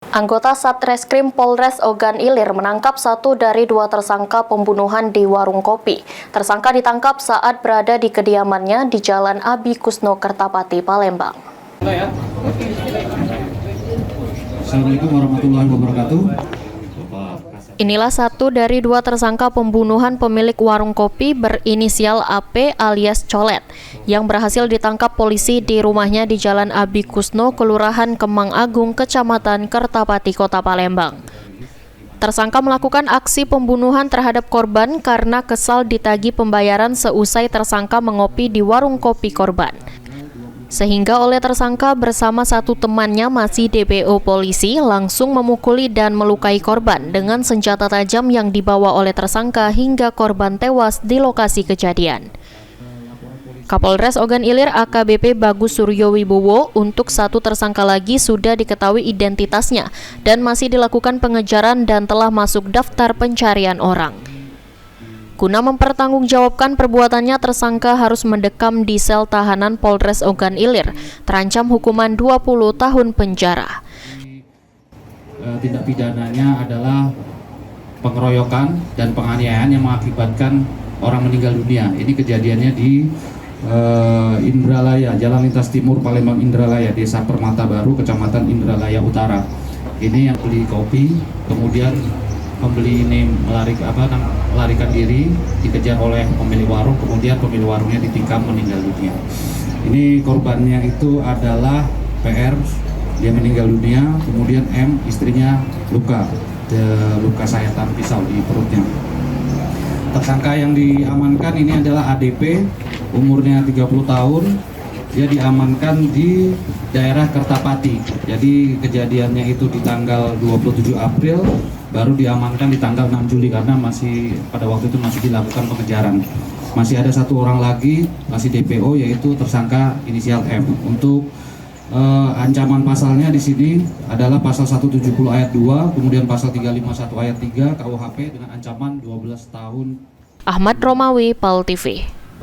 Anggota Satreskrim Polres Ogan Ilir menangkap satu dari dua tersangka pembunuhan di warung kopi. Tersangka ditangkap saat berada di kediamannya di Jalan Abi Kusno, Kertapati, Palembang. Assalamualaikum warahmatullahi wabarakatuh. Inilah satu dari dua tersangka pembunuhan pemilik warung kopi berinisial AP alias Colet yang berhasil ditangkap polisi di rumahnya di Jalan Abi Kusno, Kelurahan Kemang Agung, Kecamatan Kertapati, Kota Palembang. Tersangka melakukan aksi pembunuhan terhadap korban karena kesal ditagih pembayaran seusai tersangka mengopi di warung kopi korban. Sehingga oleh tersangka bersama satu temannya masih DPO polisi langsung memukuli dan melukai korban dengan senjata tajam yang dibawa oleh tersangka hingga korban tewas di lokasi kejadian. Kapolres Ogan Ilir AKBP Bagus Suryo Wibowo untuk satu tersangka lagi sudah diketahui identitasnya dan masih dilakukan pengejaran dan telah masuk daftar pencarian orang. Guna mempertanggungjawabkan perbuatannya, tersangka harus mendekam di sel tahanan Polres Ogan Ilir, terancam hukuman 20 tahun penjara. Tindak pidananya adalah pengeroyokan dan penganiayaan yang mengakibatkan orang meninggal dunia. Ini kejadiannya di Indralaya, Jalan Lintas Timur Palembang Indralaya, Desa Permata Baru, Kecamatan Indralaya Utara. Ini yang beli kopi, kemudian pembeli ini melarikan diri, dikejar oleh pemilik warung, kemudian pemilik warungnya ditikam meninggal dunia. Ini korbannya itu adalah PR, dia meninggal dunia, kemudian M, istrinya luka sayatan pisau di perutnya. Tersangka yang diamankan ini adalah ADP, umurnya 30 tahun, dia diamankan di daerah Kertapati. Jadi kejadiannya itu di tanggal 27 April, baru diamankan di tanggal 6 Juli karena pada waktu itu masih dilakukan pengejaran. Masih ada satu orang lagi, masih DPO, yaitu tersangka inisial M. Untuk ancaman pasalnya di sini adalah pasal 170 ayat 2, kemudian pasal 351 ayat 3 KUHP dengan ancaman 12 tahun. Ahmad Romawi, PAL TV.